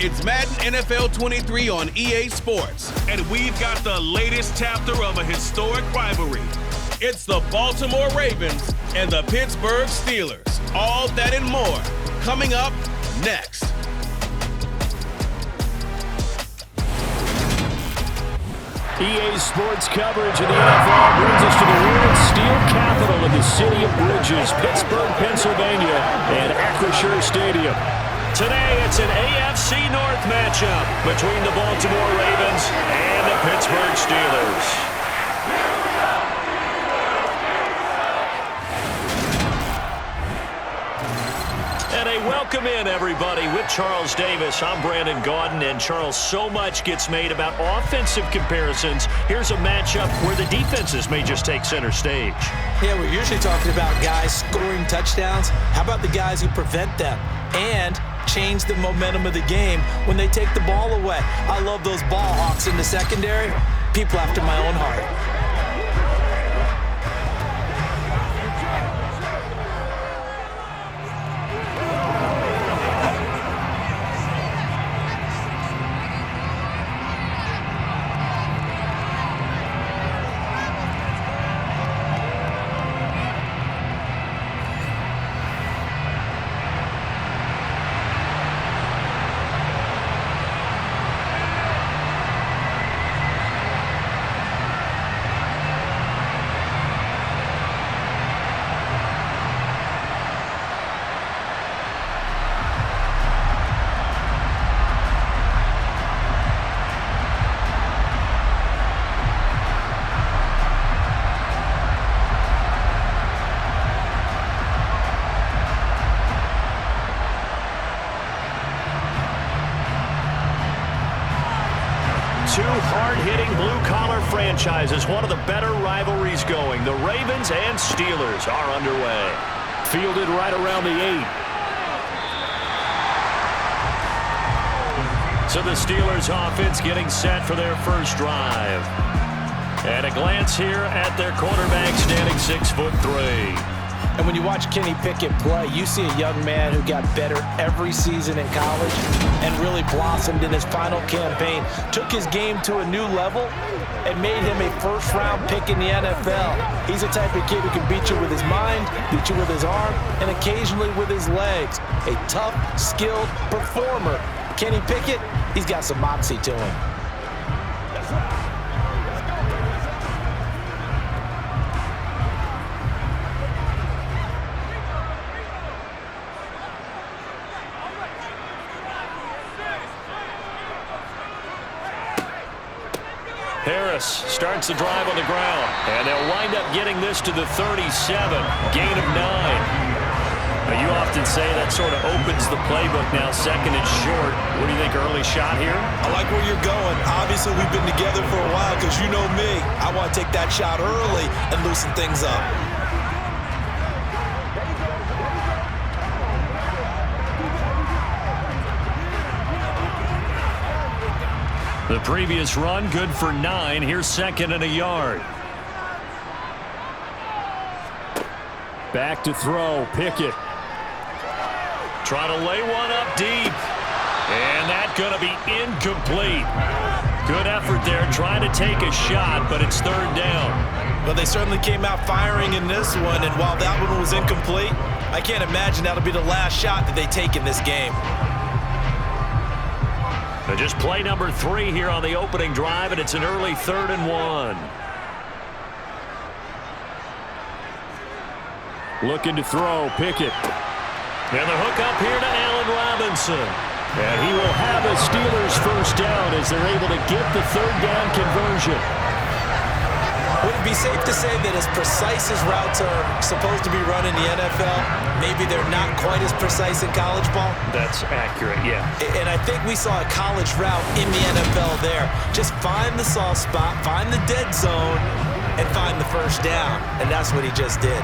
It's Madden NFL 23 on EA Sports. And we've got the latest chapter of a historic rivalry. It's the Baltimore Ravens and the Pittsburgh Steelers. All that and more coming up next. EA Sports coverage of the NFL brings us to the world steel capital of the city of bridges, Pittsburgh, Pennsylvania, and Acrisure Stadium. Today, it's an AFC North matchup between the Baltimore Ravens and the Pittsburgh Steelers. And a welcome in, everybody, with Charles Davis. I'm Brandon Gaudin, and Charles, so much gets made about offensive comparisons. Here's a matchup where the defenses may just take center stage. Yeah, we're usually talking about guys scoring touchdowns. How about the guys who prevent them and change the momentum of the game when they take the ball away? I love those ball hawks in the secondary. People after my own heart. Two hard-hitting blue-collar franchises, one of the better rivalries going. The Ravens and Steelers are underway. Fielded right around the 8. So the Steelers offense getting set for their first drive. And a glance here at their quarterback standing 6'3". And when you watch Kenny Pickett play, you see a young man who got better every season in college and really blossomed in his final campaign, took his game to a new level, and made him a first-round pick in the NFL. He's the type of kid who can beat you with his mind, beat you with his arm, and occasionally with his legs. A tough, skilled performer. Kenny Pickett, he's got some moxie to him. Harris starts the drive on the ground, and they'll wind up getting this to the 37, gain of 9. Now, you often say that sort of opens the playbook now, second and short. What do you think, early shot here? I like where you're going. Obviously, we've been together for a while because you know me. I want to take that shot early and loosen things up. The previous run, good for 9. Here's second and a yard. Back to throw, Pickett. Try to lay one up deep. And that's going to be incomplete. Good effort there, trying to take a shot, but it's third down. Well, they certainly came out firing in this one, and while that one was incomplete, I can't imagine that'll be the last shot that they take in this game. Just play number 3 here on the opening drive, and it's an early 3rd and 1. Looking to throw, Pickett. And the hook up here to Allen Robinson. And he will have a Steelers first down as they're able to get the third down conversion. Would it be safe to say that as precise as routes are supposed to be run in the NFL, maybe they're not quite as precise in college ball? That's accurate, yeah. And I think we saw a college route in the NFL there. Just find the soft spot, find the dead zone, and find the first down. And that's what he just did.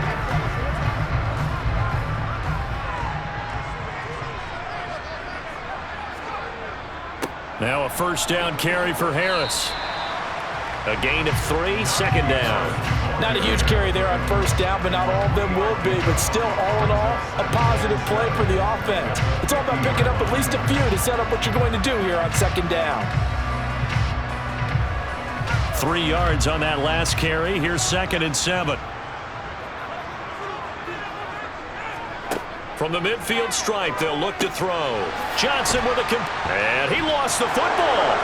Now a first down carry for Harris. A gain of 3, second down. Not a huge carry there on first down, but not all of them will be. But still, all in all, a positive play for the offense. It's all about picking up at least a few to set up what you're going to do here on second down. 3 yards on that last carry. Here's 2nd and 7. From the midfield stripe, they'll look to throw. Johnson with and he lost the football.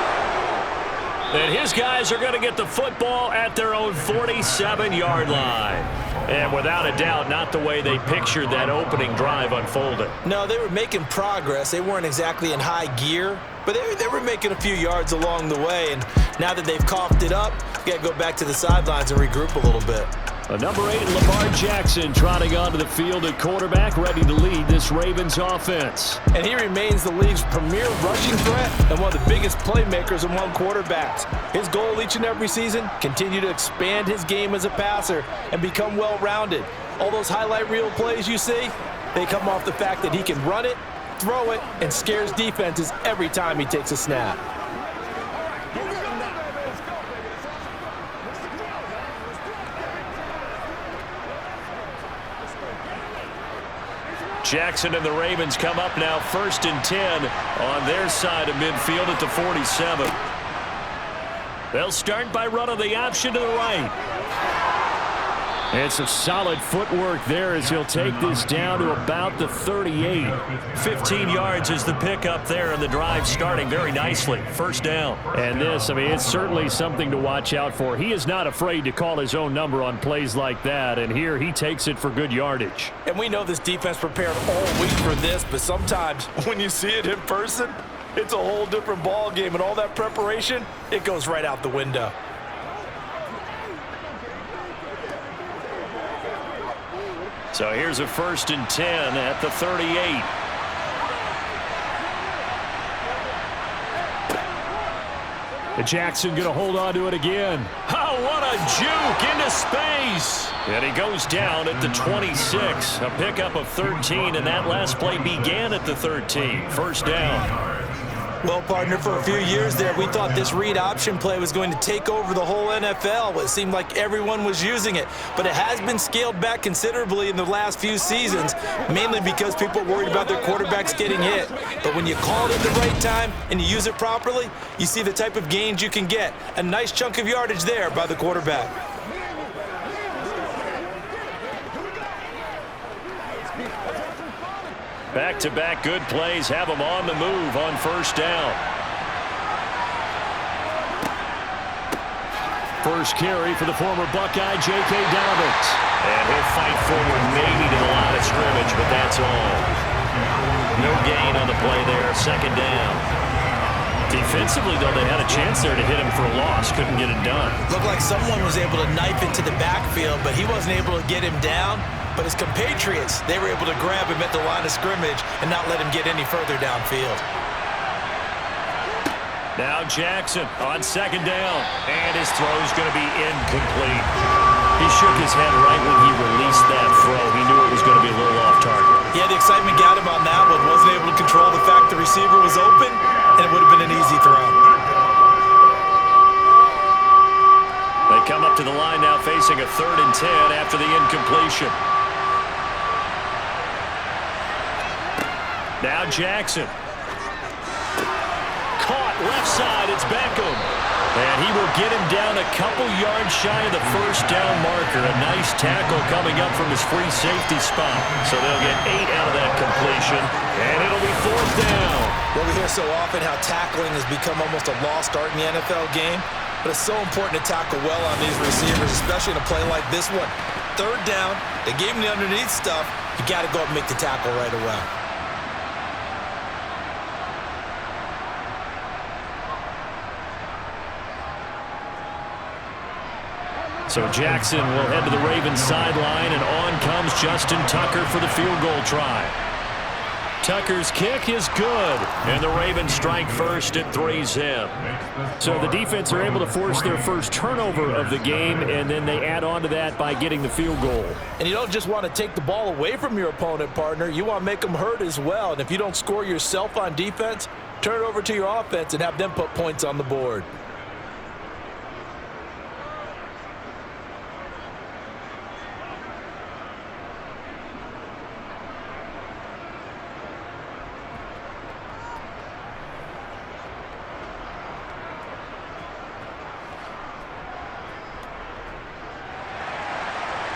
And his guys are going to get the football at their own 47-yard line. And without a doubt, not the way they pictured that opening drive unfolded. No, they were making progress. They weren't exactly in high gear, but they were making a few yards along the way. And now that they've coughed it up, you got to go back to the sidelines and regroup a little bit. Number 8, Lamar Jackson, trotting onto the field at quarterback, ready to lead this Ravens offense. And he remains the league's premier rushing threat and one of the biggest playmakers among quarterbacks. His goal each and every season, continue to expand his game as a passer and become well-rounded. All those highlight reel plays you see, they come off the fact that he can run it, throw it, and scares defenses every time he takes a snap. Jackson and the Ravens come up now 1st and 10 on their side of midfield at the 47. They'll start by running the option to the right. It's a solid footwork there as he'll take this down to about the 38. 15 yards is the pickup there, and the drive starting very nicely. 1st down. And this, I mean, it's certainly something to watch out for. He is not afraid to call his own number on plays like that, and here he takes it for good yardage. And we know this defense prepared all week for this, but sometimes when you see it in person, it's a whole different ball game, and all that preparation, it goes right out the window. So here's a 1st and 10 at the 38. Jackson going to hold on to it again. Oh, what a juke into space. And he goes down at the 26. A pickup of 13, and that last play began at the 13. 1st down. Well, partner, for a few years there, we thought this read option play was going to take over the whole NFL. It seemed like everyone was using it, but it has been scaled back considerably in the last few seasons, mainly because people are worried about their quarterbacks getting hit. But when you call it at the right time and you use it properly, you see the type of gains you can get. A nice chunk of yardage there by the quarterback. Back-to-back good plays have him on the move on 1st down. First carry for the former Buckeye, J.K. Dobbins. And he'll fight forward maybe to the line of scrimmage, but that's all. No gain on the play there, 2nd down. Defensively, though, they had a chance there to hit him for a loss. Couldn't get it done. Looked like someone was able to knife into the backfield, but he wasn't able to get him down. But his compatriots, they were able to grab him at the line of scrimmage and not let him get any further downfield. Now Jackson on 2nd down, and his throw's going to be incomplete. He shook his head right when he released that throw. He knew it was going to be a little off target. Yeah, the excitement got him on that one. Wasn't able to control the fact the receiver was open, and it would have been an easy throw. They come up to the line now facing a 3rd and 10 after the incompletion. Now Jackson. Caught left side, it's Beckham. And he will get him down a couple yards shy of the 1st down marker. A nice tackle coming up from his free safety spot. So they'll get 8 out of that completion, and it'll be 4th down. Well, we hear so often how tackling has become almost a lost art in the NFL game, but it's so important to tackle well on these receivers, especially in a play like this one. 3rd down, they gave him the underneath stuff. You got to go up and make the tackle right away. So Jackson will head to the Ravens sideline, and on comes Justin Tucker for the field goal try. Tucker's kick is good, and the Ravens strike first at 3's in. So the defense are able to force their first turnover of the game, and then they add on to that by getting the field goal. And you don't just want to take the ball away from your opponent, partner. You want to make them hurt as well. And if you don't score yourself on defense, turn it over to your offense and have them put points on the board.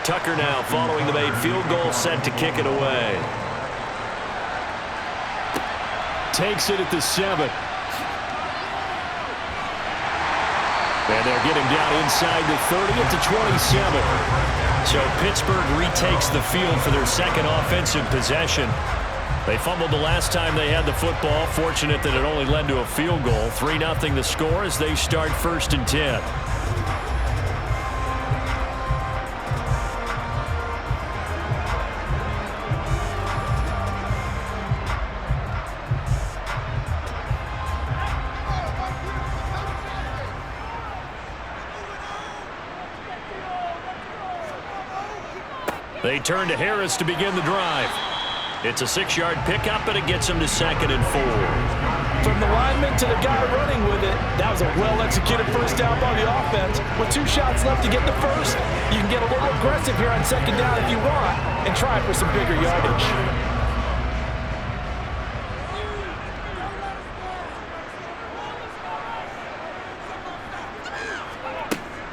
Tucker now following the made field goal, set to kick it away. Takes it at the 7. And they'll get him down inside the 30 at the 27. So Pittsburgh retakes the field for their second offensive possession. They fumbled the last time they had the football. Fortunate that it only led to a field goal. 3-0 the score as they start 1st and 10. They turn to Harris to begin the drive. It's a 6-yard pickup, and it gets him to 2nd and 4. From the lineman to the guy running with it, that was a well-executed first down by the offense. With 2 shots left to get the first, you can get a little aggressive here on 2nd down if you want and try for some bigger yardage.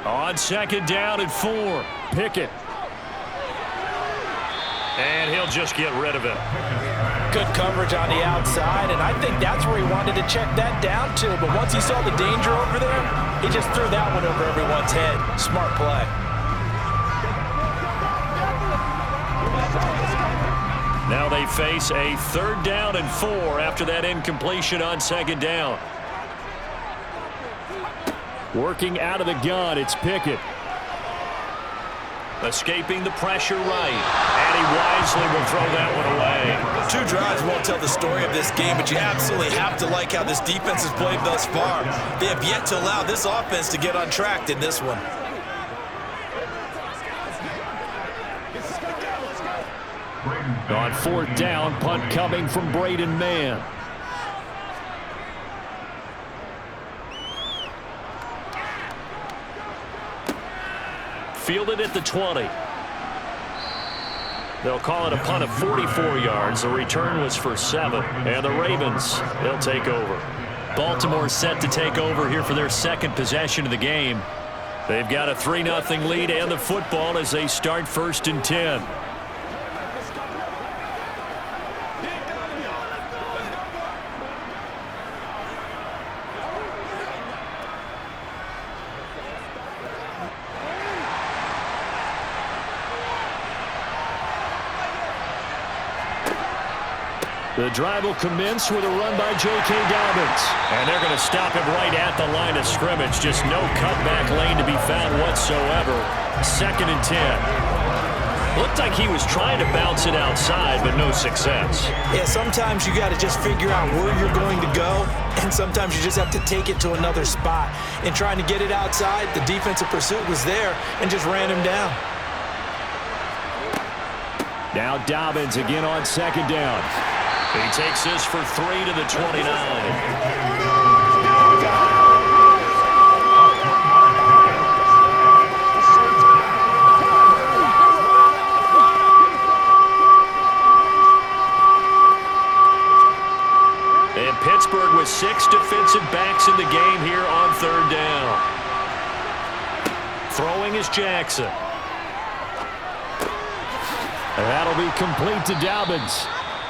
On 2nd down and 4, Pickett. And he'll just get rid of it. Good coverage on the outside, and I think that's where he wanted to check that down to. But once he saw the danger over there, he just threw that one over everyone's head. Smart play. Now they face a 3rd down and 4 after that incompletion on 2nd down. Working out of the gun, it's Pickett. Escaping the pressure right. And he wisely will throw that one away. 2 drives won't tell the story of this game, but you absolutely have to like how this defense has played thus far. They have yet to allow this offense to get on track in this one. On 4th down, punt coming from Braden Mann. Fielded at the 20. They'll call it a punt of 44 yards. The return was for 7. And the Ravens, they'll take over. Baltimore set to take over here for their 2nd possession of the game. They've got a 3-0 lead and the football as they start 1st and 10. The drive will commence with a run by J.K. Dobbins. And they're going to stop him right at the line of scrimmage. Just no cutback lane to be found whatsoever. 2nd and 10. Looked like he was trying to bounce it outside, but no success. Yeah, sometimes you got to just figure out where you're going to go, and sometimes you just have to take it to another spot. In trying to get it outside, the defensive pursuit was there and just ran him down. Now Dobbins again on 2nd down. He takes this for 3 to the 29. And Pittsburgh with 6 defensive backs in the game here on 3rd down. Throwing is Jackson. And that'll be complete to Dobbins.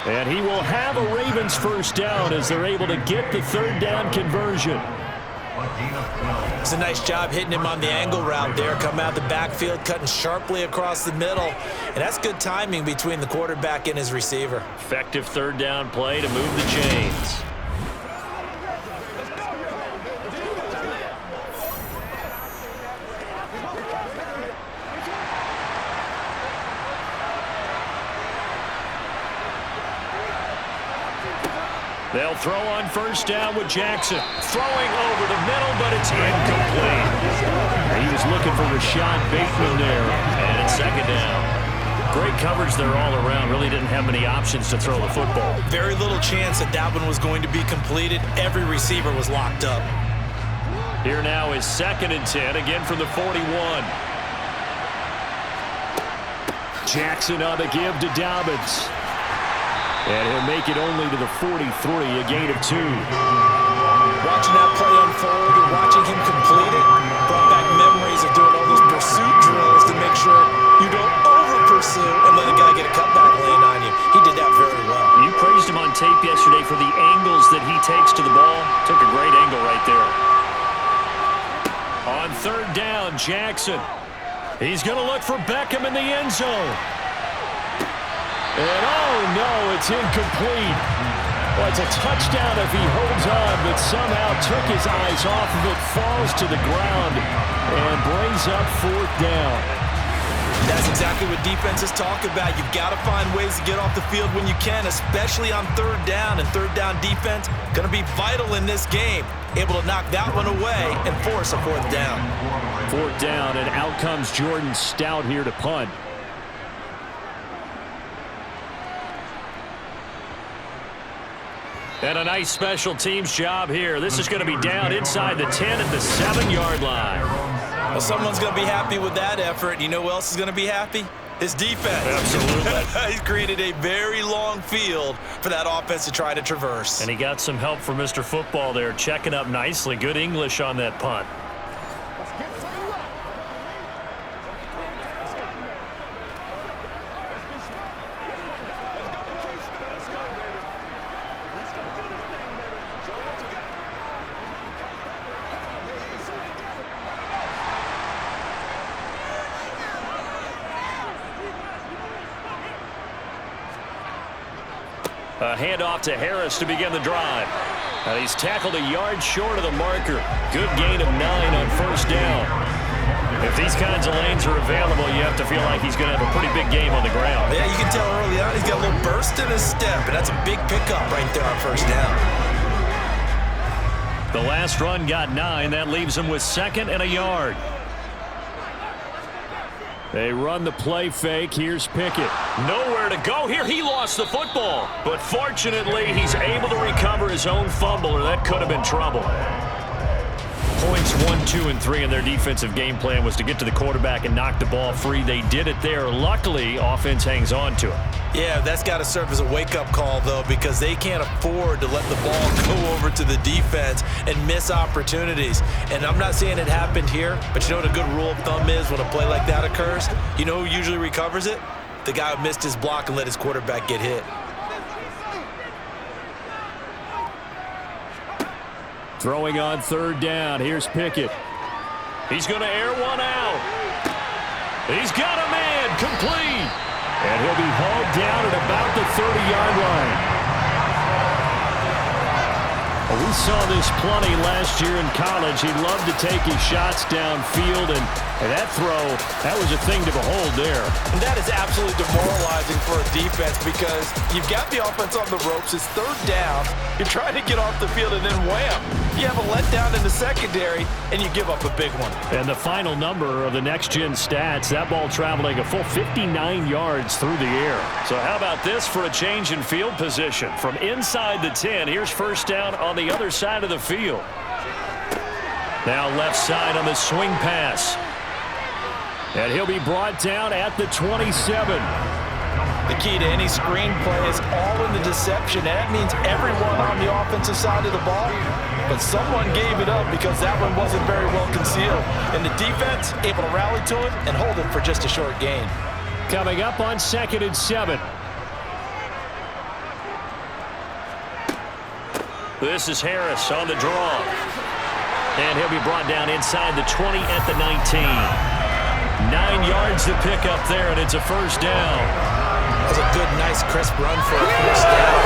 And he will have a Ravens first down as they're able to get the 3rd down conversion. It's a nice job hitting him on the angle route there. Come out the backfield, cutting sharply across the middle. And that's good timing between the quarterback and his receiver. Effective 3rd down play to move the chains. They'll throw on first down with Jackson. Throwing over the middle, but it's incomplete. He was looking for Rashad Bateman there. And it's second down. Great coverage there all around. Really didn't have many options to throw the football. Very little chance that one was going to be completed. Every receiver was locked up. Here now is 2nd and 10, again from the 41. Jackson on the give to Dobbins. And he'll make it only to the 43, a gain of 2. Watching that play unfold and watching him complete it brought back memories of doing all those pursuit drills to make sure you don't yesterday for the angles that he takes to the ball. Took a great angle right there. On third down, Jackson. He's going to look for Beckham in the end zone. And oh no, it's incomplete. Well, it's a touchdown if he holds on, but somehow took his eyes off of it, falls to the ground, and brings up fourth down. That's exactly what defenses talk about. You've got to find ways to get off the field when you can, especially on third down. And third down defense going to be vital in this game. Able to knock that one away and force a fourth down. Fourth down, and out comes Jordan Stout here to punt. And a nice special teams job here. This is going to be down inside the 10 at the 7-yard line. Well, someone's going to be happy with that effort. You know who else is going to be happy? His defense. Absolutely. He's created a very long field for that offense to try to traverse. And he got some help from Mr. Football there, checking up nicely. Good English on that punt. A handoff to Harris to begin the drive. And he's tackled a yard short of the marker. Good gain of 9 on first down. If these kinds of lanes are available, you have to feel like he's going to have a pretty big game on the ground. Yeah, you can tell early on he's got a little burst in his step, and that's a big pickup right there on first down. The last run got 9. That leaves him with 2nd and a yard. They run the play fake. Here's Pickett. Nowhere to go here. He lost the football. But fortunately, he's able to recover his own fumble, or that could have been trouble. Points 1, 2, and 3 in their defensive game plan was to get to the quarterback and knock the ball free. They did it there. Luckily, offense hangs on to it. Yeah, that's got to serve as a wake-up call, though, because they can't afford to let the ball go over to the defense and miss opportunities. And I'm not saying it happened here, but you know what a good rule of thumb is when a play like that occurs? You know who usually recovers it? The guy who missed his block and let his quarterback get hit. Throwing on third down. Here's Pickett. He's going to air one out. He's got a man. Complete. And he'll be hauled down at about the 30-yard line. Well, we saw this plenty last year in college. He loved to take his shots downfield, and that throw, that was a thing to behold there. And that is absolutely demoralizing for a defense because you've got the offense on the ropes. It's third down. You're trying to get off the field, and then wham. You have a letdown in the secondary, and you give up a big one. And the final number of the next-gen stats, that ball traveling a full 59 yards through the air. So how about this for a change in field position? From inside the 10, here's first down on the other side of the field. Now left side on the swing pass. And he'll be brought down at the 27. The key to any screen play is all in the deception. And that means everyone on the offensive side of the ball. But someone gave it up because that one wasn't very well concealed. And the defense able to rally to it and hold it for just a short gain. Coming up on 2nd and 7. This is Harris on the draw. And he'll be brought down inside the 20 at the 19. 9 yards to pick up there, and it's a first down. That was a good, nice, crisp run for a first down.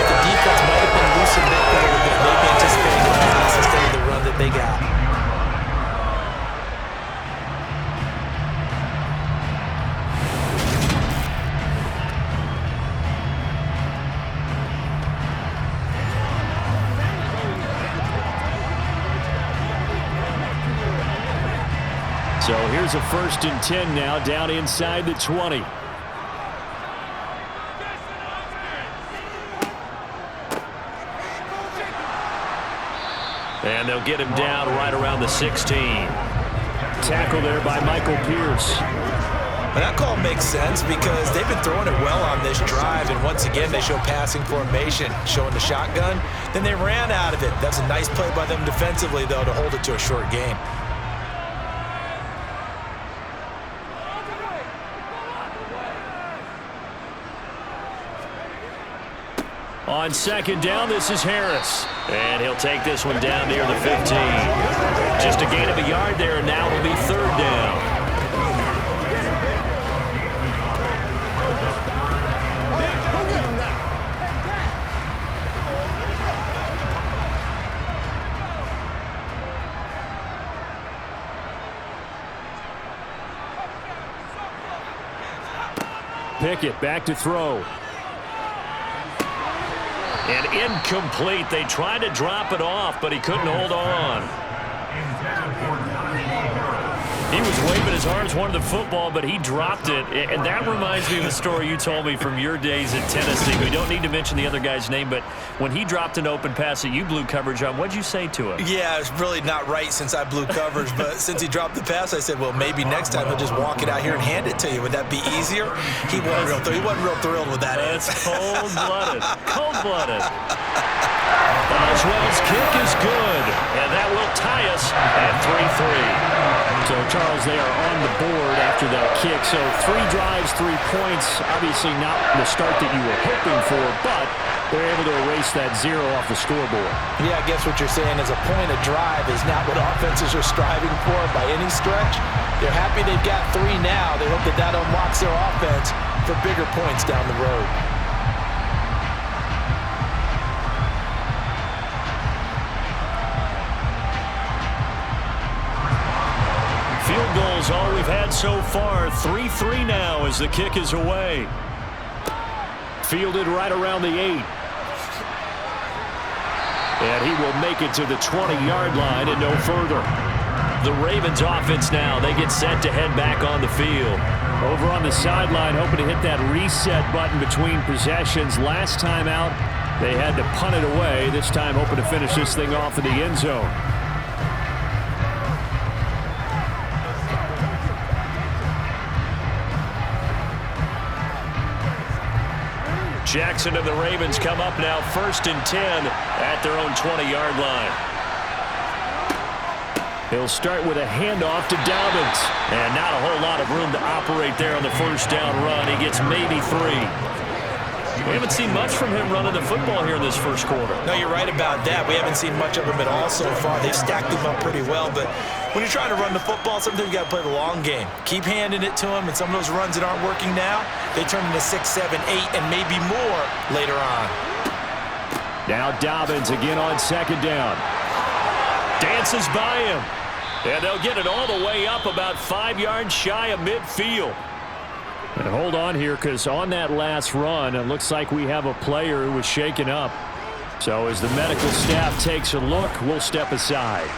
The defense might have been loosened up a little bit, maybe anticipating the pass instead of the run that they got. So here's a 1st and 10 now, down inside the 20. And they'll get him down right around the 16. Tackle there by Michael Pierce. And that call makes sense because they've been throwing it well on this drive, and once again they show passing formation, showing the shotgun. Then they ran out of it. That's a nice play by them defensively, though, to hold it to a short gain. On second down, this is Harris. And he'll take this one down near the 15. Just a gain of a yard there, and now it'll be third down. Pickett back to throw. And incomplete. They tried to drop it off, but he couldn't hold on. He was waving his arms, wanted the football, but he dropped it. And that reminds me of the story you told me from your days at Tennessee. We don't need to mention the other guy's name, but when he dropped an open pass that you blew coverage on, what'd you say to him? Yeah, it's really not right since I blew coverage, but since he dropped the pass, I said, well, maybe next time he'll just walk it out here and hand it to you. Would that be easier? He wasn't real thrilled with that. That's cold-blooded. Cold-blooded. Boswell's kick is good, and that will tie us at 3-3. So, Charles, they are on the board after that kick. So 3 drives, 3 points. Obviously not the start that you were hoping for, but they're able to erase that 0 off the scoreboard. Yeah, I guess what you're saying is a point of drive is not what offenses are striving for by any stretch. They're happy they've got 3 now. They hope that that unlocks their offense for bigger points down the road. Field goals all we've had so far. 3-3 now as the kick is away. Fielded right around the 8. And he will make it to the 20-yard line and no further. The Ravens offense now, they get set to head back on the field. Over on the sideline, hoping to hit that reset button between possessions. Last time out, they had to punt it away. This time hoping to finish this thing off in the end zone. Jackson and the Ravens come up now 1st and 10 at their own 20-yard line. He'll start with a handoff to Dobbins. And not a whole lot of room to operate there on the first down run. He gets maybe 3. We haven't seen much from him running the football here in this first quarter. No, you're right about that. We haven't seen much of him at all so far. They've stacked him up pretty well, but when you're trying to run the football, sometimes you got to play the long game. Keep handing it to him, and some of those runs that aren't working now, they turn into 6, 7, 8, and maybe more later on. Now Dobbins again on second down. Dances by him. And they'll get it all the way up about 5 yards shy of midfield. And hold on here, because on that last run, it looks like we have a player who was shaken up. So as the medical staff takes a look, we'll step aside.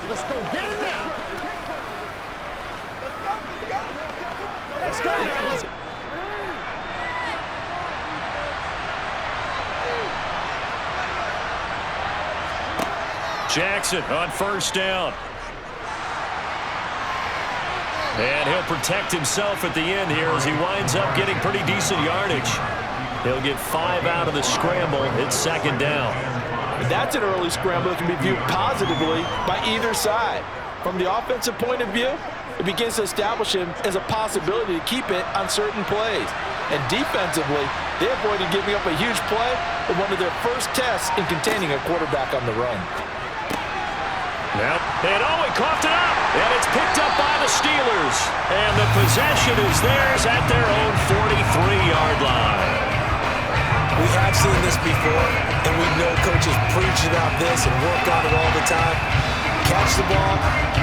Let's go get it now. Let's go. Jackson on first down. And he'll protect himself at the end here as he winds up getting pretty decent yardage. He'll get 5 out of the scramble. It's second down. That's an early scramble that can be viewed positively by either side. From the offensive point of view, it begins to establish him as a possibility to keep it on certain plays. And defensively, they avoided giving up a huge play in one of their first tests in containing a quarterback on the run. Yep. And he coughed it up. And it's picked up by the Steelers. And the possession is theirs at their own 43-yard line. We have seen this before, and we know coaches preach about this and work on it all the time. Catch the ball,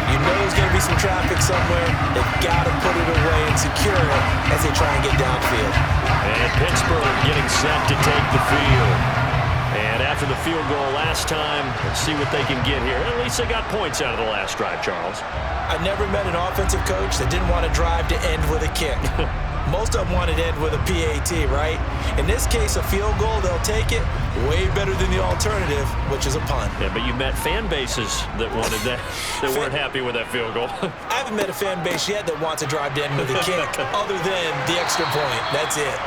you know there's going to be some traffic somewhere. They've got to put it away and secure it as they try and get downfield. And Pittsburgh getting set to take the field. And after the field goal last time, let's see what they can get here. At least they got points out of the last drive, Charles. I never met an offensive coach that didn't want a drive to end with a kick. Most of them want it end with a PAT, right? In this case, a field goal, they'll take it. Way better than the alternative, which is a punt. Yeah, but you met fan bases that wanted that, that weren't happy with that field goal. I haven't met a fan base yet that wants to drive to end with a kick other than the extra point. That's it.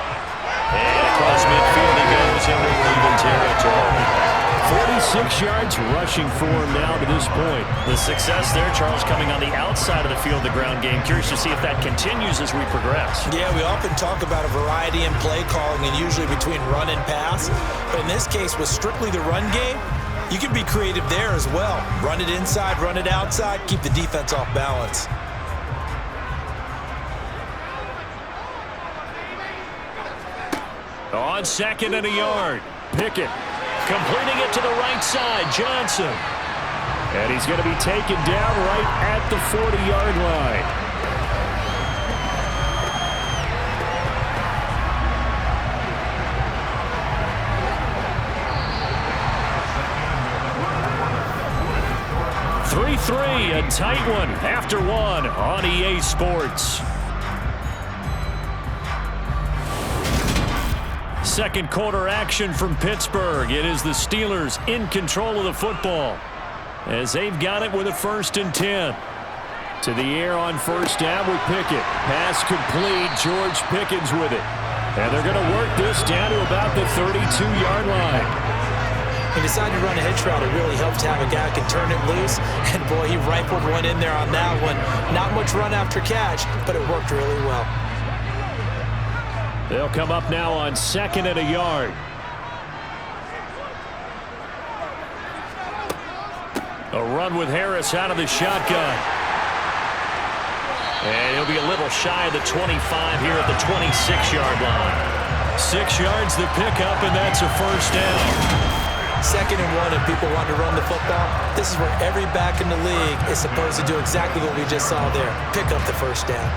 And across midfield he goes in even territory. 46 yards rushing for him now to this point. The success there, Charles, coming on the outside of the field, the ground game. Curious to see if that continues as we progress. Yeah, we often talk about a variety in play calling and usually between run and pass. But in this case, with strictly the run game, you can be creative there as well. Run it inside, run it outside, keep the defense off balance. On 2nd and a yard, Pickett completing it to the right side, Johnson. And he's going to be taken down right at the 40-yard line. A tight one after one on EA Sports. Second quarter action from Pittsburgh. It is the Steelers in control of the football as they've got it with a 1st and 10. To the air on 1st down with Pickett. Pass complete. George Pickens with it. And they're going to work this down to about the 32-yard line. He decided to run a hitch route. It really helped to have a guy who can turn it loose. And, boy, he rifled one in there on that one. Not much run after catch, but it worked really well. They'll come up now on 2nd and a yard. A run with Harris out of the shotgun. And he'll be a little shy of the 25 here at the 26-yard line. 6 yards the pickup, and that's a 1st down. 2nd and 1 and people want to run the football. This is where every back in the league is supposed to do exactly what we just saw there. Pick up the 1st down.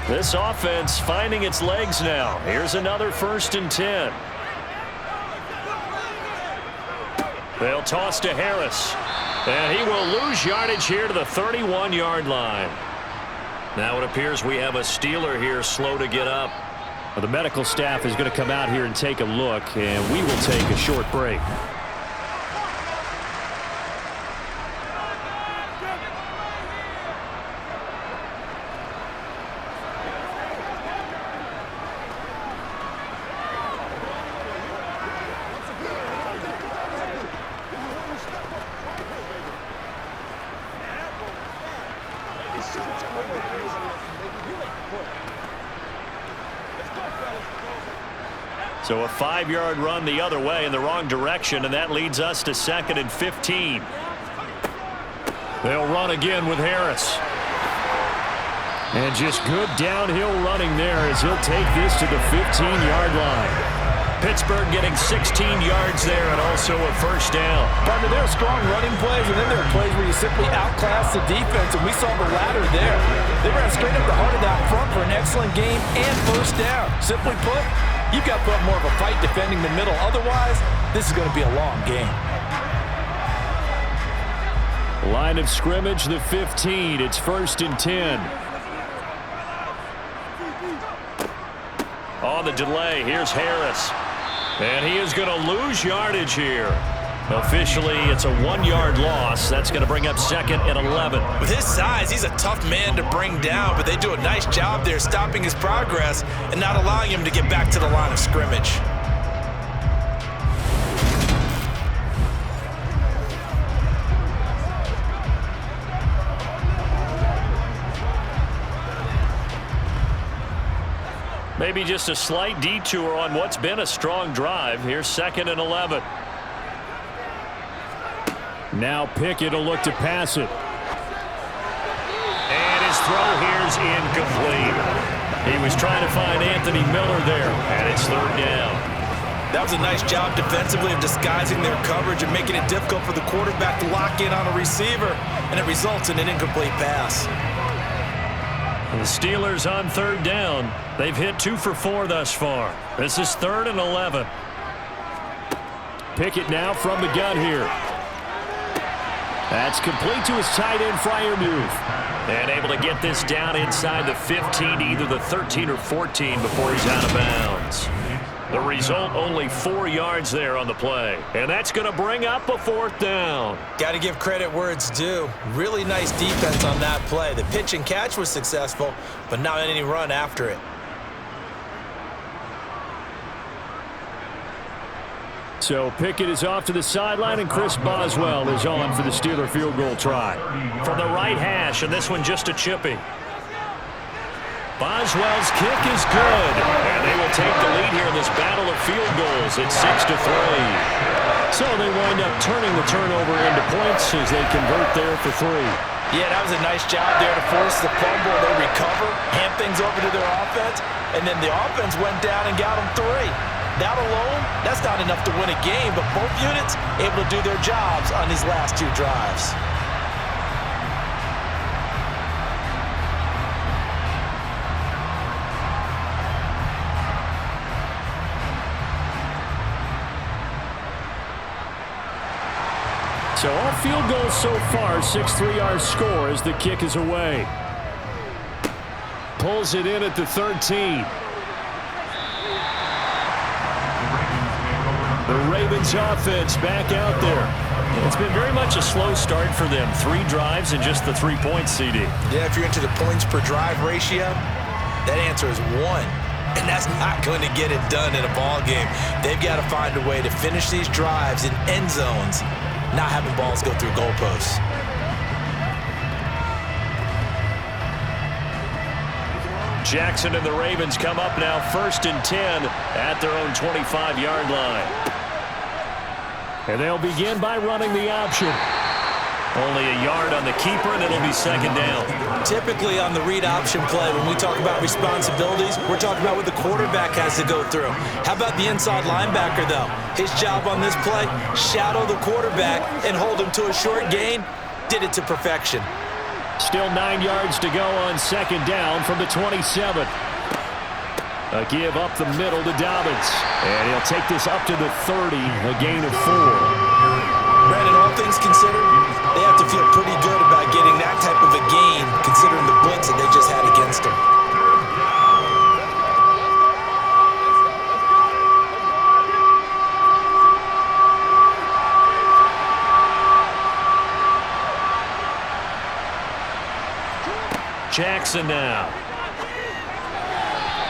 This offense finding its legs now. Here's another 1st and 10. They'll toss to Harris. And he will lose yardage here to the 31-yard line. Now it appears we have a Steeler here slow to get up. Well, the medical staff is going to come out here and take a look, and we will take a short break. So a 5-yard run the other way in the wrong direction, and that leads us to 2nd and 15. They'll run again with Harris. And just good downhill running there as he'll take this to the 15-yard line. Pittsburgh getting 16 yards there and also a 1st down. Partner, there are strong running plays, and then there are plays where you simply outclass the defense, and we saw the latter there. They ran straight up the heart of that front for an excellent game and 1st down. Simply put, you've got to put more of a fight defending the middle. Otherwise, this is going to be a long game. Line of scrimmage, the 15. It's 1st and 10. On the delay, here's Harris. And he is going to lose yardage here. Officially, it's a 1-yard loss. That's going to bring up 2nd and 11. With his size, he's a tough man to bring down, but they do a nice job there stopping his progress and not allowing him to get back to the line of scrimmage. Maybe just a slight detour on what's been a strong drive. Here's 2nd and 11. Now Pickett will look to pass it. And his throw here's incomplete. He was trying to find Anthony Miller there, and it's 3rd down. That was a nice job defensively of disguising their coverage and making it difficult for the quarterback to lock in on a receiver, and it results in an incomplete pass. The Steelers on 3rd down. They've hit 2 for 4 thus far. This is 3rd and 11. Pickett now from the gun here. That's complete to his tight end, Freiermuth. And able to get this down inside the 15, either the 13 or 14 before he's out of bounds. The result, only 4 yards there on the play. And that's going to bring up a 4th down. Got to give credit where it's due. Really nice defense on that play. The pitch and catch was successful, but not any run after it. So Pickett is off to the sideline, and Chris Boswell is on for the Steeler field goal try. From the right hash, and this one just a chippy. Boswell's kick is good, and they will take the lead here in this battle of field goals at 6-3. So they wind up turning the turnover into points as they convert there for 3. Yeah, that was a nice job there to force the fumble. They recover, hand things over to their offense, and then the offense went down and got them 3. That alone, that's not enough to win a game, but both units able to do their jobs on these last 2 drives. So all field goals so far, 6-3 our score as the kick is away. Pulls it in at the 13. The Ravens offense back out there. It's been very much a slow start for them. 3 drives and just the 3 points, CD. Yeah, if you're into the points per drive ratio, that answer is 1. And that's not going to get it done in a ball game. They've got to find a way to finish these drives in end zones, not having balls go through goalposts. Jackson and the Ravens come up now 1st and 10 at their own 25-yard line. And they'll begin by running the option. Only a yard on the keeper, and it'll be 2nd down. Typically on the read option play, when we talk about responsibilities, we're talking about what the quarterback has to go through. How about the inside linebacker, though? His job on this play, shadow the quarterback and hold him to a short gain. Did it to perfection. Still 9 yards to go on 2nd down from the 27. A give up the middle to Dobbins. And he'll take this up to the 30, a gain of 4. Brandon, all things considered, they have to feel pretty good about getting that type of a gain, considering the blitz that they just had against them. Jackson now.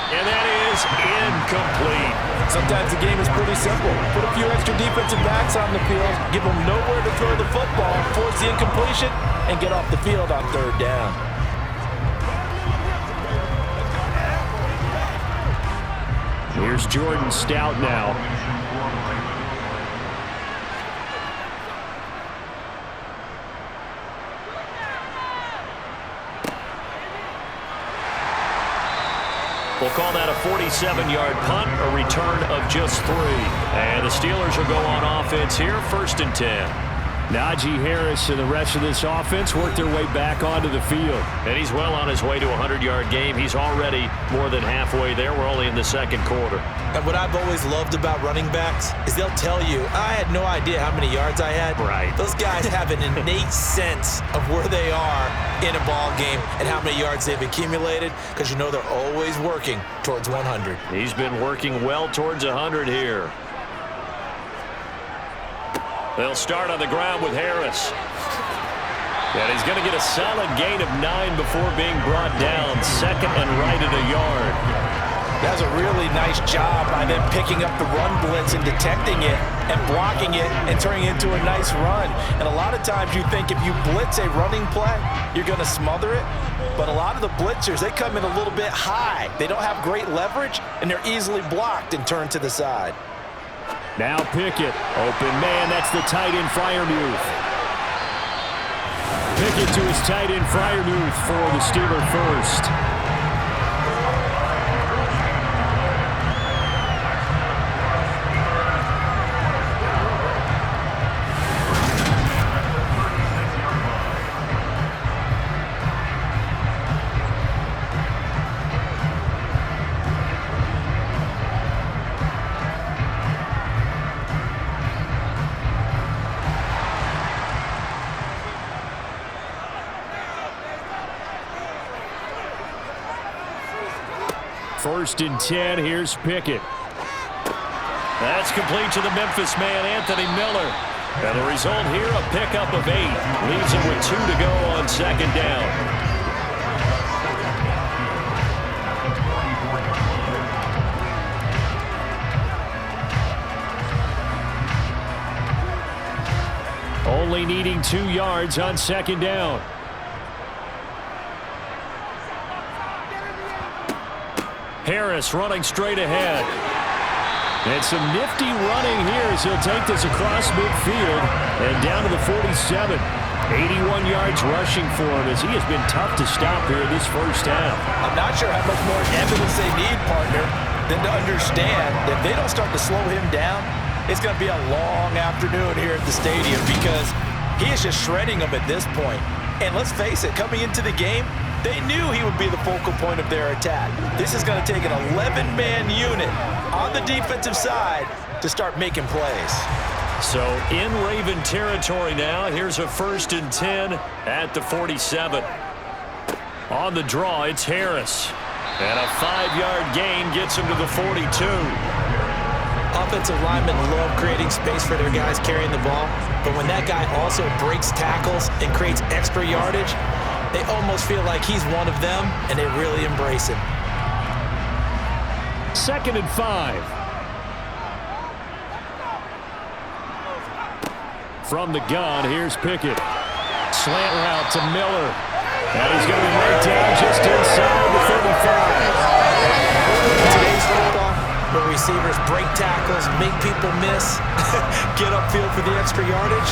And that is incomplete. Sometimes the game is pretty simple. Put a few extra defensive backs on the field, give them nowhere to throw the football, force the incompletion, and get off the field on 3rd down. Here's Jordan Stout now. We'll call that a 47-yard punt, a return of just 3. And the Steelers will go on offense here, 1st and 10. Najee Harris and the rest of this offense work their way back onto the field. And he's well on his way to a 100-yard game. He's already more than halfway there. We're only in the 2nd quarter. And what I've always loved about running backs is they'll tell you, I had no idea how many yards I had. Right. Those guys have an innate sense of where they are in a ball game and how many yards they've accumulated, because you know they're always working towards 100. He's been working well towards 100 here. They'll start on the ground with Harris. And he's going to get a solid gain of 9 before being brought down. 2nd and right at a yard. That's a really nice job by them picking up the run blitz and detecting it and blocking it and turning it into a nice run. And a lot of times you think if you blitz a running play, you're going to smother it. But a lot of the blitzers, they come in a little bit high. They don't have great leverage, and they're easily blocked and turned to the side. Now Pickett. Open man, that's the tight end Freiermuth. Pickett to his tight end Freiermuth for the Steeler first. First and 10, here's Pickett. That's complete to the Memphis man, Anthony Miller. And the result here, a pickup of 8. Leaves him with 2 to go on second down. Only needing 2 yards on second down. Harris running straight ahead. And some nifty running here as he'll take this across midfield and down to the 47. 81 yards rushing for him as he has been tough to stop here this first half. I'm not sure how much more evidence they need, partner, than to understand that if they don't start to slow him down, it's going to be a long afternoon here at the stadium because he is just shredding them at this point. And let's face it, coming into the game, they knew he would be the focal point of their attack. This is going to take an 11-man unit on the defensive side to start making plays. So in Raven territory now, here's a first and 10 at the 47. On the draw, it's Harris. And a 5-yard gain gets him to the 42. Offensive linemen love creating space for their guys carrying the ball, but when that guy also breaks tackles and creates extra yardage, they almost feel like he's one of them, and they really embrace him. Second and 5. From the gun, here's Pickett. Slant route to Miller. And he's going to be right down just inside the 35. Today's football, where receivers break tackles, make people miss, get upfield for the extra yardage.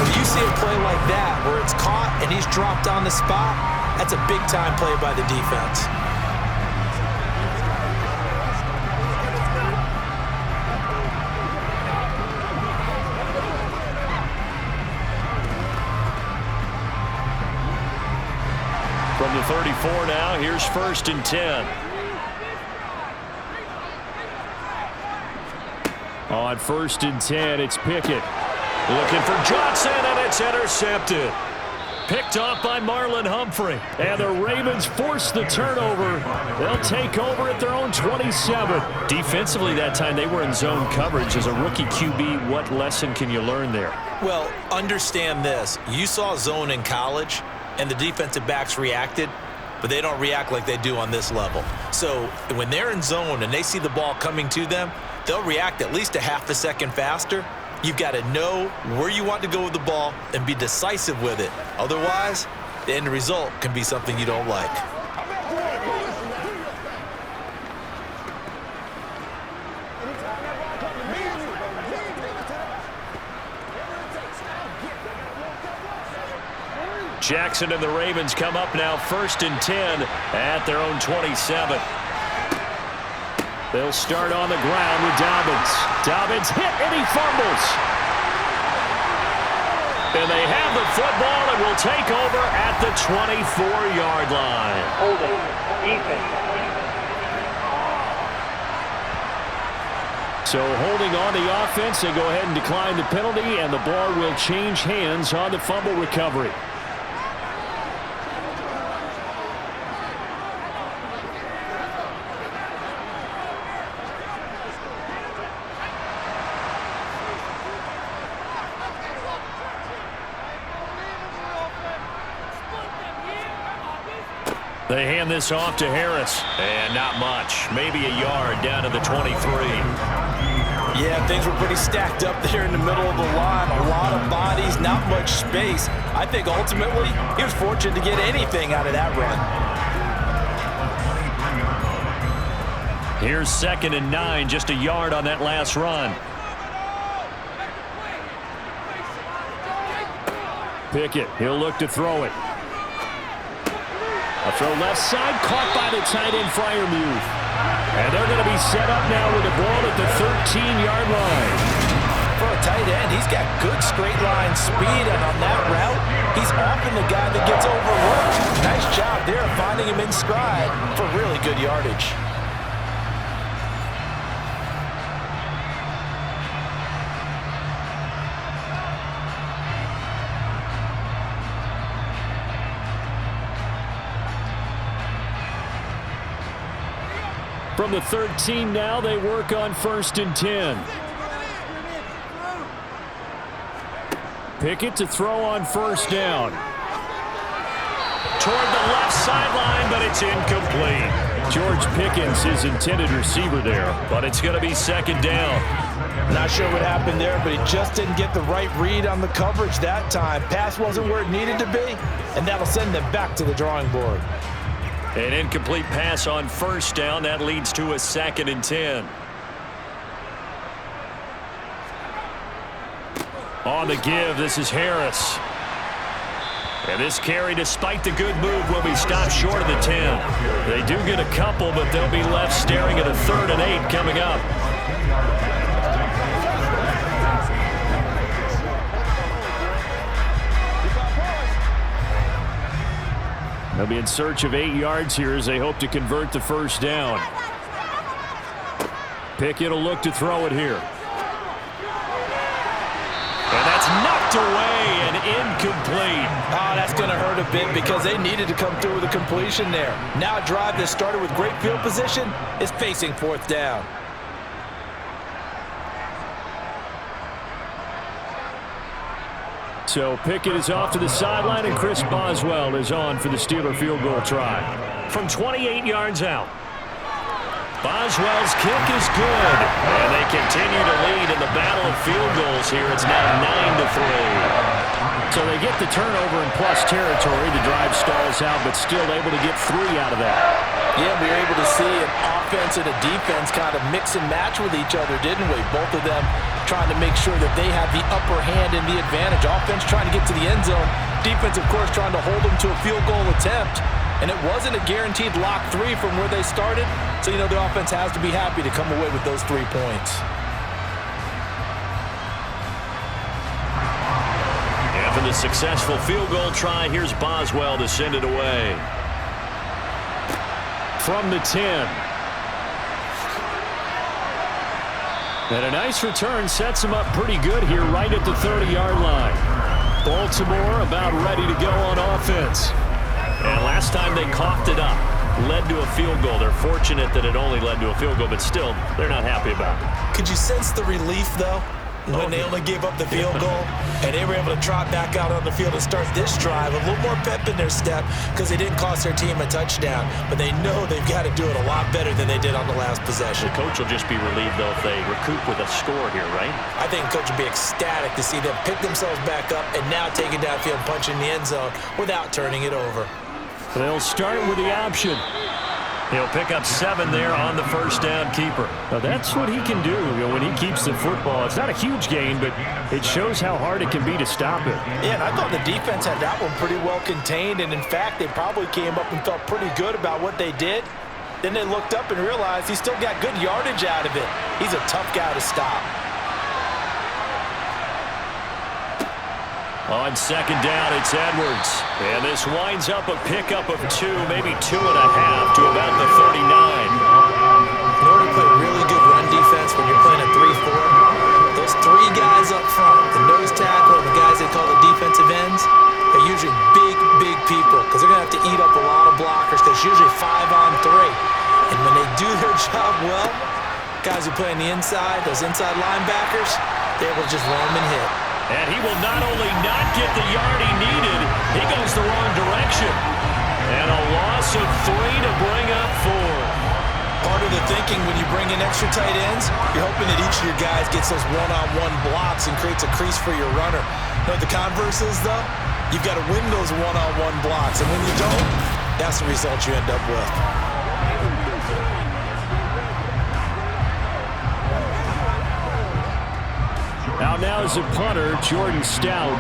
When you see a play like that, where it's caught and he's dropped on the spot, that's a big-time play by the defense. From the 34 now, here's first and 10. On first and 10, it's Pickett. Looking for Johnson, and it's intercepted. Picked off by Marlon Humphrey. And the Ravens force the turnover. They'll take over at their own 27. Defensively that time, they were in zone coverage. As a rookie QB, what lesson can you learn there? Well, understand this. You saw zone in college, and the defensive backs reacted, but they don't react like they do on this level. So when they're in zone and they see the ball coming to them, they'll react at least a half a second faster. You've got to know where you want to go with the ball and be decisive with it. Otherwise, the end result can be something you don't like. Jackson and the Ravens come up now first and 10 at their own 27. They'll start on the ground with Dobbins. Dobbins hit and he fumbles. And they have the football and will take over at the 24-yard line. Holding. Defense. So holding on the offense, they go ahead and decline the penalty, and the ball will change hands on the fumble recovery. They hand this off to Harris. And not much. Maybe a yard down to the 23. Yeah, things were pretty stacked up there in the middle of the line. A lot of bodies, not much space. I think ultimately he was fortunate to get anything out of that run. Here's second and 9, just a yard on that last run. Pickett, he'll look to throw it. A throw left side, caught by the tight end Freiermuth. And they're going to be set up now with the ball at the 13-yard line. For a tight end, he's got good straight line speed, and on that route, he's often the guy that gets overlooked. Nice job there of finding him in stride for really good yardage. From the 13 now, they work on 1st and 10. Pickett to throw on 1st down. Toward the left sideline, but it's incomplete. George Pickens, his intended receiver there, but it's going to be 2nd down. Not sure what happened there, but he just didn't get the right read on the coverage that time. Pass wasn't where it needed to be, and that'll send them back to the drawing board. An incomplete pass on 1st down. That leads to a 2nd and 10. On the give, this is Harris. And this carry, despite the good move, will be stopped short of the 10. They do get a couple, but they'll be left staring at a 3rd and 8 coming up. They'll be in search of 8 yards here as they hope to convert the 1st down. Pickett will look to throw it here. And that's knocked away and incomplete. Oh, that's going to hurt a bit because they needed to come through with a completion there. Now a drive that started with great field position is facing 4th down. So Pickett is off to the sideline, and Chris Boswell is on for the Steeler field goal try. From 28 yards out. Boswell's kick is good, and they continue to lead in the battle of field goals here. It's now 9-3. So they get the turnover in plus territory. The drive stalls out, but still able to get 3 out of that. Yeah, we were able to see an offense and a defense kind of mix and match with each other, didn't we? Both of them trying to make sure that they have the upper hand and the advantage. Offense trying to get to the end zone. Defense, of course, trying to hold them to a field goal attempt. And it wasn't a guaranteed lock 3 from where they started. So, you know, the offense has to be happy to come away with those 3 points. After the successful field goal try, here's Boswell to send it away. From the 10. And a nice return sets him up pretty good here right at the 30-yard line. Baltimore about ready to go on offense. And last time they coughed it up, led to a field goal. They're fortunate that it only led to a field goal, but still, they're not happy about it. Could you sense the relief, though, when they only gave up the field goal and they were able to trot back out on the field and start this drive? A little more pep in their step because they didn't cost their team a touchdown, but they know they've got to do it a lot better than they did on the last possession. The coach will just be relieved, though, if they recoup with a score here, right? I think the coach will be ecstatic to see them pick themselves back up and now take it downfield and punch in the end zone without turning it over. They'll start with the option. He'll pick up 7 there on the 1st down keeper. Now that's what he can do, when he keeps the football. It's not a huge gain, but it shows how hard it can be to stop it. Yeah, and I thought the defense had that one pretty well contained, and in fact, they probably came up and felt pretty good about what they did. Then they looked up and realized he still got good yardage out of it. He's a tough guy to stop. On 2nd down, it's Edwards. And this winds up a pickup of 2, maybe 2.5 to about the 39. In order to play really good run defense when you're playing a 3-4, those 3 guys up front, the nose tackle and the guys they call the defensive ends, they're usually big people because they're going to have to eat up a lot of blockers because it's usually 5-on-3. And when they do their job well, guys who play on the inside, those inside linebackers, they're able to just roam and hit. And he will not only not get the yard he needed, he goes the wrong direction. And a loss of 3 to bring up 4. Part of the thinking when you bring in extra tight ends, you're hoping that each of your guys gets those one-on-one blocks and creates a crease for your runner. You know what the converse is, though? You've got to win those one-on-one blocks, and when you don't, that's the result you end up with. Out now is a punter, Jordan Stout.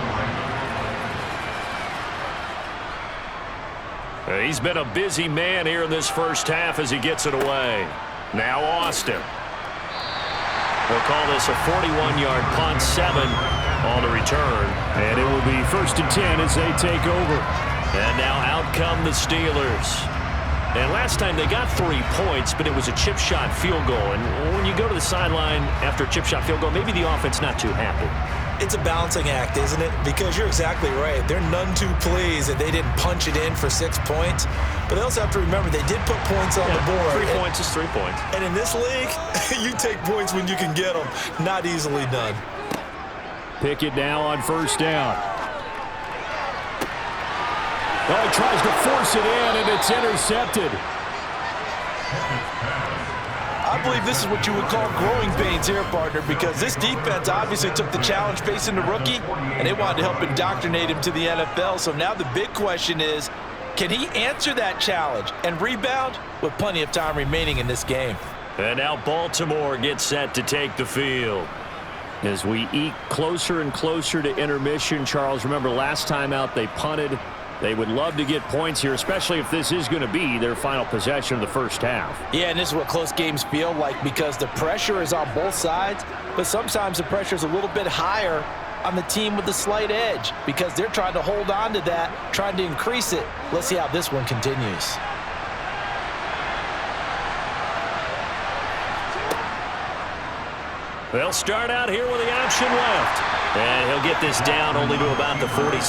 He's been a busy man here in this first half as he gets it away. Now Austin. We'll call this a 41-yard punt, 7 on the return. And it will be 1st and 10 as they take over. And now out come the Steelers. And last time they got 3 points, but it was a chip shot field goal. And when you go to the sideline after a chip shot field goal, maybe the offense not too happy. It's a balancing act, isn't it? Because you're exactly right. They're none too pleased that they didn't punch it in for 6 points. But they also have to remember they did put points on the board. 3 points is 3 points. And in this league, you take points when you can get them. Not easily done. Pickett now on first down. Oh, he tries to force it in, and it's intercepted. I believe this is what you would call growing pains here, partner, because this defense obviously took the challenge facing the rookie, and they wanted to help indoctrinate him to the NFL. So now the big question is, can he answer that challenge and rebound with plenty of time remaining in this game? And now Baltimore gets set to take the field. As we eke closer and closer to intermission, Charles, remember last time out they punted. They would love to get points here, especially if this is going to be their final possession of the first half. Yeah, and this is what close games feel like because the pressure is on both sides, but sometimes the pressure is a little bit higher on the team with the slight edge because they're trying to hold on to that, trying to increase it. Let's see how this one continues. They'll start out here with the option left. And he'll get this down only to about the 46.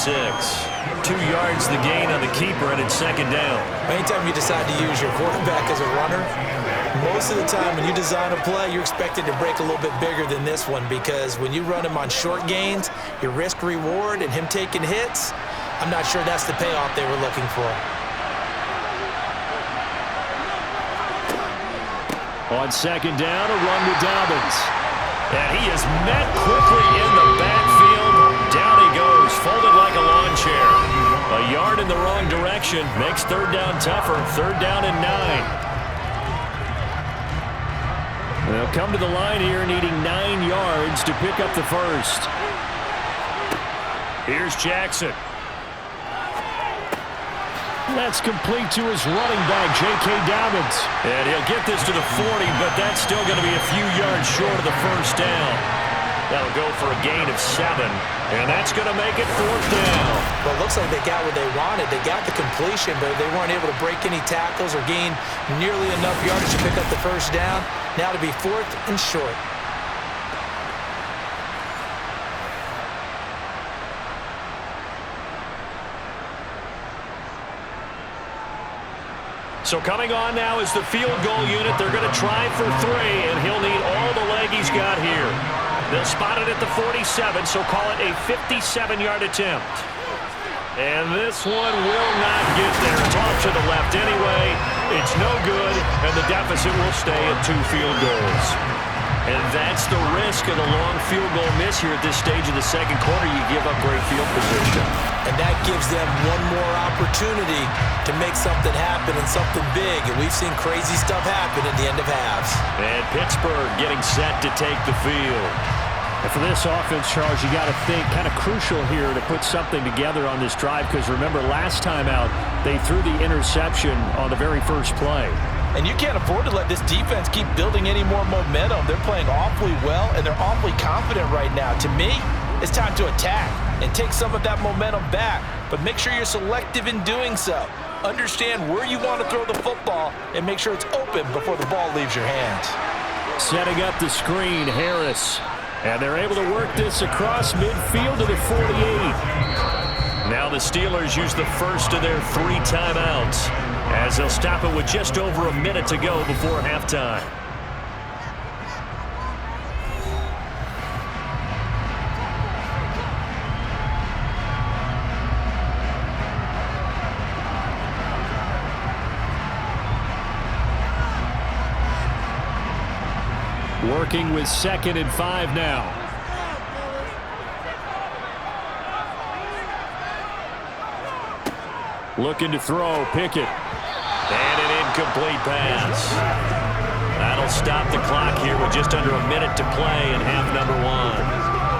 2 yards the gain on the keeper, and it's second down. Anytime you decide to use your quarterback as a runner, most of the time when you design a play, you're expected to break a little bit bigger than this one because when you run him on short gains, your risk-reward and him taking hits, I'm not sure that's the payoff they were looking for. On second down, a run to Dobbins. And he is met quickly in the backfield. Down he goes, folded like a lawn chair. A yard in the wrong direction makes third down tougher. Third down and 9. They'll come to the line here needing 9 yards to pick up the first. Here's Jackson. That's complete to his running back, J.K. Dobbins. And he'll get this to the 40, but that's still going to be a few yards short of the first down. That'll go for a gain of 7, and that's going to make it fourth down. Well, it looks like they got what they wanted. They got the completion, but they weren't able to break any tackles or gain nearly enough yardage to pick up the first down. Now to be fourth and short. So coming on now is the field goal unit. They're going to try for 3, and he'll need all the leg he's got here. They'll spot it at the 47, so call it a 57-yard attempt. And this one will not get there. It's off to the left anyway. It's no good, and the deficit will stay at 2 field goals. And that's the risk of the long field goal miss here at this stage of the second quarter. You give up great field position. And that gives them one more opportunity to make something happen and something big. And we've seen crazy stuff happen at the end of halves. And Pittsburgh getting set to take the field. And for this offense, Charles, you got to think kind of crucial here to put something together on this drive because remember last time out they threw the interception on the very first play. And you can't afford to let this defense keep building any more momentum. They're playing awfully well, and they're awfully confident right now. To me, it's time to attack and take some of that momentum back. But make sure you're selective in doing so. Understand where you want to throw the football and make sure it's open before the ball leaves your hands. Setting up the screen, Harris. And they're able to work this across midfield to the 48. Now the Steelers use the first of their 3 timeouts as they'll stop it with just over a minute to go before halftime. Working with 2nd and 5 now. Looking to throw, Pickett. And an incomplete pass. That'll stop the clock here with just under a minute to play in half number 1.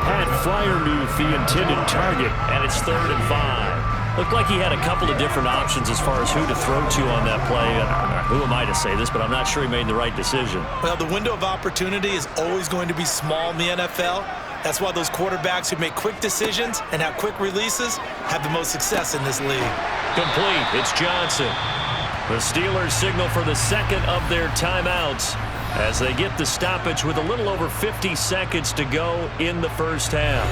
Pat Freiermuth, the intended target, and it's 3rd and 5. Looked like he had a couple of different options as far as who to throw to on that play. Who am I to say this, but I'm not sure he made the right decision. Well, the window of opportunity is always going to be small in the NFL. That's why those quarterbacks who make quick decisions and have quick releases have the most success in this league. Complete. It's Johnson. The Steelers signal for the 2nd of their timeouts as they get the stoppage with a little over 50 seconds to go in the first half.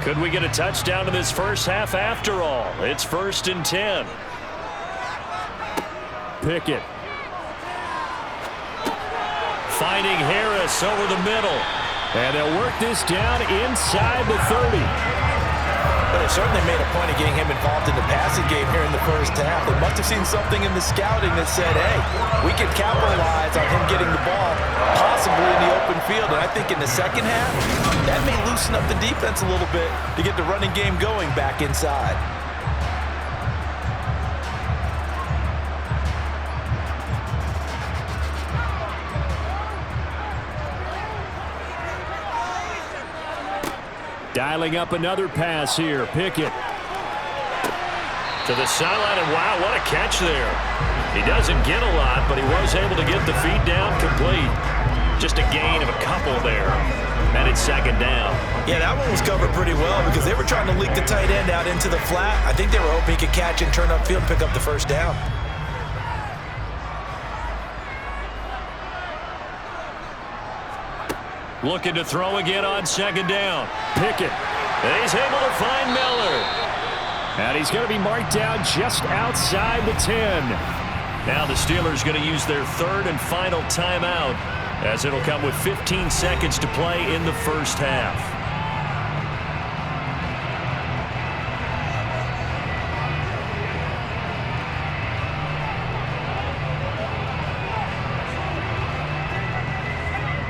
Could we get a touchdown in this first half after all? It's 1st and 10. Pickett. Finding Harris over the middle. And they'll work this down inside the 30. But they certainly made a point of getting him involved in the passing game here in the first half. They must have seen something in the scouting that said, hey, we can capitalize on him getting the ball, possibly in the open field. And I think in the second half, that may loosen up the defense a little bit to get the running game going back inside. Dialing up another pass here. Pickett. To the sideline, and wow, what a catch there. He doesn't get a lot, but he was able to get the feet down complete. Just a gain of a couple there. And it's 2nd down. Yeah, that one was covered pretty well because they were trying to leak the tight end out into the flat. I think they were hoping he could catch and turn upfield and pick up the first down. Looking to throw again on 2nd down. Pickett. And he's able to find Miller. And he's going to be marked down just outside the 10. Now the Steelers going to use their 3rd and final timeout, as it'll come with 15 seconds to play in the first half.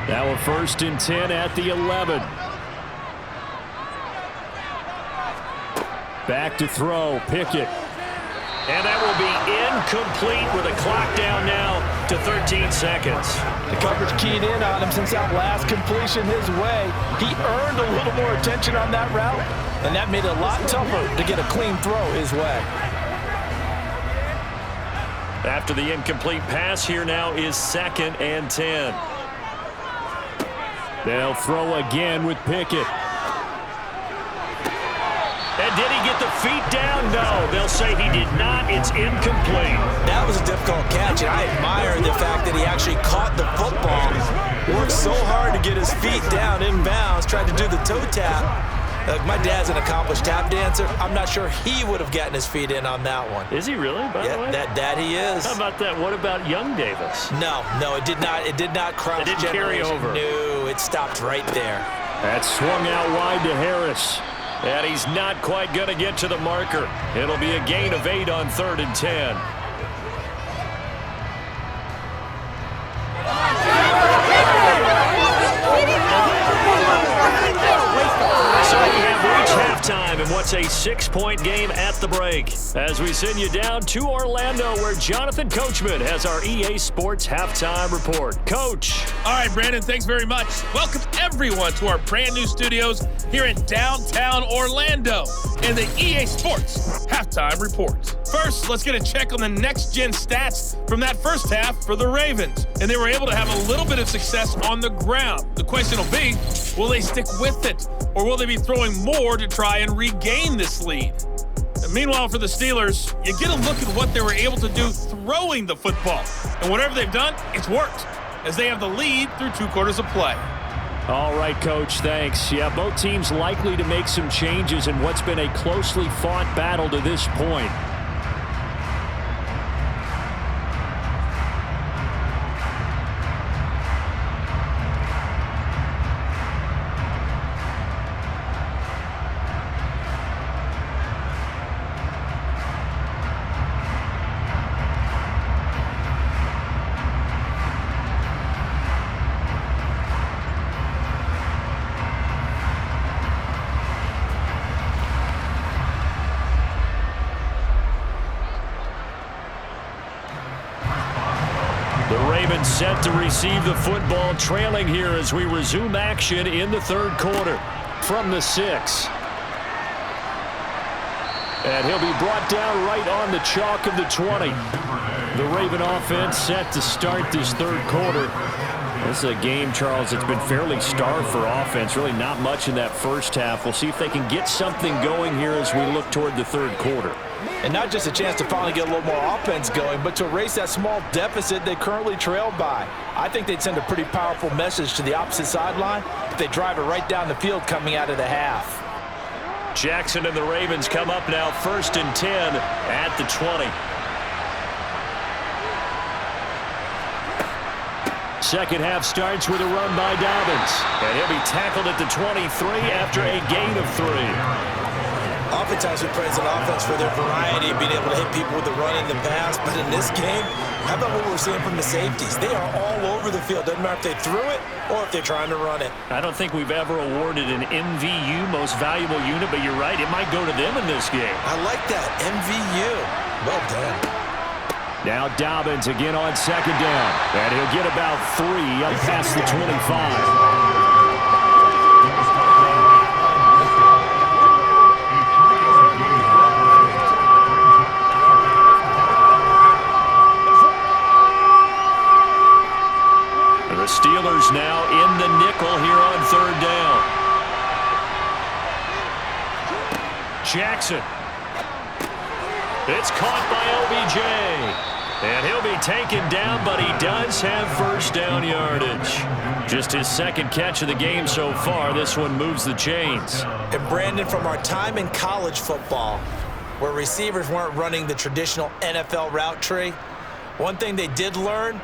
Now a 1st and 10 at the 11. Back to throw. Pickett. And that will be incomplete with a clock down now to 13 seconds. The coverage keyed in on him since that last completion his way. He earned a little more attention on that route, and that made it a lot tougher to get a clean throw his way. After the incomplete pass, here now is 2nd and 10. They'll throw again with Pickett. And did he get the feet down? No, they'll say he did not. It's incomplete. That was a difficult catch, and I admire the fact that he actually caught the football. Worked so hard to get his feet down inbounds, tried to do the toe tap. My dad's an accomplished tap dancer. I'm not sure he would have gotten his feet in on that one. Is he really, by the way? That he is. How about that? What about young Davis? No, it did not. It did not cross. It didn't carry over. No, it stopped right there. That swung out wide to Harris. And he's not quite going to get to the marker. It'll be a gain of 8 on 3rd and 10. So we have reached halftime in what's a 6-point game at the break, as we send you down to Orlando, where Jonathan Coachman has our EA Sports Halftime Report. Coach. All right, Brandon, thanks very much. Welcome everyone to our brand new studios here in downtown Orlando in the EA Sports Halftime Report. First, let's get a check on the next-gen stats from that first half for the Ravens. And they were able to have a little bit of success on the ground. The question will be, will they stick with it? Or will they be throwing more to try and regain this lead? And meanwhile, for the Steelers, you get a look at what they were able to do throwing the football. And whatever they've done, it's worked, as they have the lead through 2 quarters of play. All right, Coach, thanks. Yeah, both teams likely to make some changes in what's been a closely fought battle to this point. Set to receive the football, trailing here as we resume action in the 3rd quarter from the 6. And he'll be brought down right on the chalk of the 20. The Raven offense set to start this 3rd quarter. This is a game, Charles, that's been fairly starved for offense. Really not much in that first half. We'll see if they can get something going here as we look toward the third quarter. And not just a chance to finally get a little more offense going, but to erase that small deficit they currently trailed by. I think they'd send a pretty powerful message to the opposite sideline if they drive it right down the field coming out of the half. Jackson and the Ravens come up now 1st and 10 at the 20. Second half starts with a run by Dobbins. And he'll be tackled at the 23 after a gain of 3. Oftentimes we praise an offense for their variety, being able to hit people with the run and the pass. But in this game, how about what we're seeing from the safeties? They are all over the field. Doesn't matter if they threw it or if they're trying to run it. I don't think we've ever awarded an MVU, most valuable unit, but you're right, it might go to them in this game. I like that, MVU. Well done. Now Dobbins again on second down. And he'll get about 3 up past the 25. The Steelers now in the nickel here on third down. Jackson. It's caught by OBJ. And he'll be taken down, but he does have first down yardage. Just his second catch of the game so far. This one moves the chains. And Brandon, from our time in college football, where receivers weren't running the traditional NFL route tree, one thing they did learn,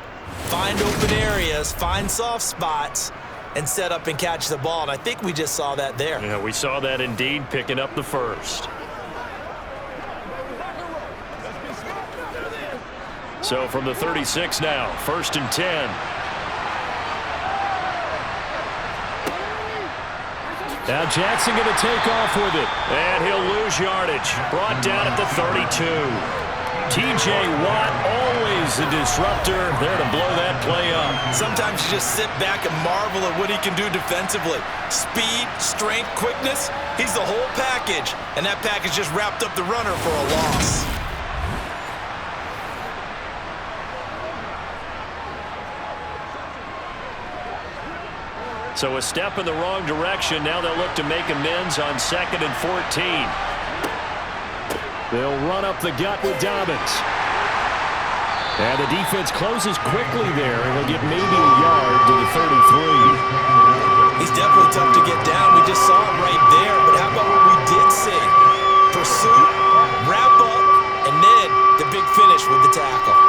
find open areas, find soft spots, and set up and catch the ball. And I think we just saw that there. Yeah, we saw that indeed, picking up the first. So from the 36 now, 1st and 10. Now Jackson going to take off with it. And he'll lose yardage. Brought down at the 32. T.J. Watt, always a disruptor, there to blow that play up. Sometimes you just sit back and marvel at what he can do defensively. Speed, strength, quickness, he's the whole package. And that package just wrapped up the runner for a loss. So a step in the wrong direction. Now they'll look to make amends on 2nd and 14. They'll run up the gut with Dobbins. And the defense closes quickly there, and he'll get maybe a yard to the 33. He's definitely tough to get down. We just saw it right there. But how about what we did see? Pursuit, wrap up, and then the big finish with the tackle.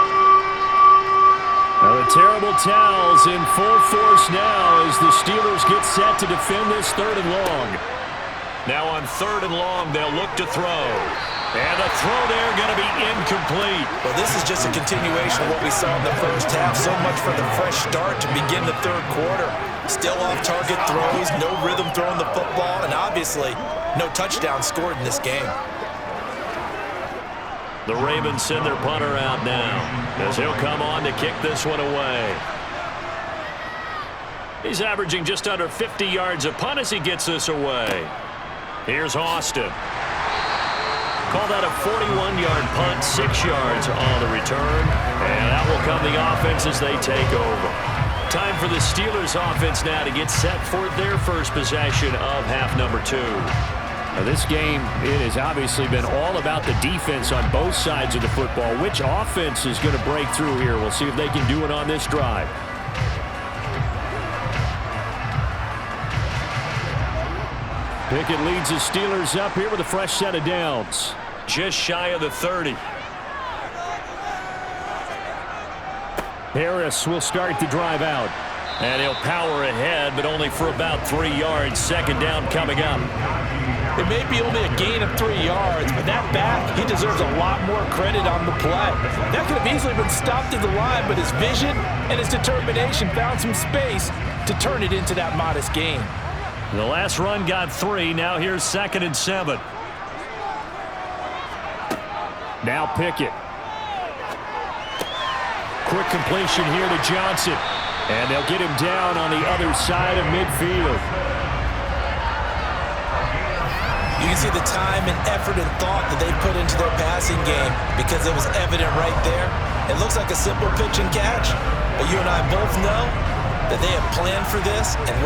Now the terrible towels in full force now as the Steelers get set to defend this 3rd and long. Now on 3rd and long, they'll look to throw. And the throw there going to be incomplete. Well, this is just a continuation of what we saw in the first half. So much for the fresh start to begin the third quarter. Still off-target throws, no rhythm throwing the football, and obviously no touchdown scored in this game. The Ravens send their punter out now as he'll come on to kick this one away. He's averaging just under 50 yards a punt as he gets this away. Here's Austin. Call that a 41-yard punt, 6 yards on the return. And that will come the offense as they take over. Time for the Steelers offense now to get set for their first possession of half number 2. Now this game, it has obviously been all about the defense on both sides of the football. Which offense is going to break through here? We'll see if they can do it on this drive. Pickett leads the Steelers up here with a fresh set of downs. Just shy of the 30. Harris will start the drive out. And he'll power ahead, but only for about 3 yards. Second down coming up. It may be only a gain of 3 yards, but that back, he deserves a lot more credit on the play. That could have easily been stopped at the line, but his vision and his determination found some space to turn it into that modest gain. The last run got 3. Now here's 2nd and 7. Now Pickett. Quick completion here to Johnson. And they'll get him down on the other side of midfield. You can see the time and effort and thought that they put into their passing game because it was evident right there. It looks like a simple pitch and catch, but you and I both know that they have planned for this and worked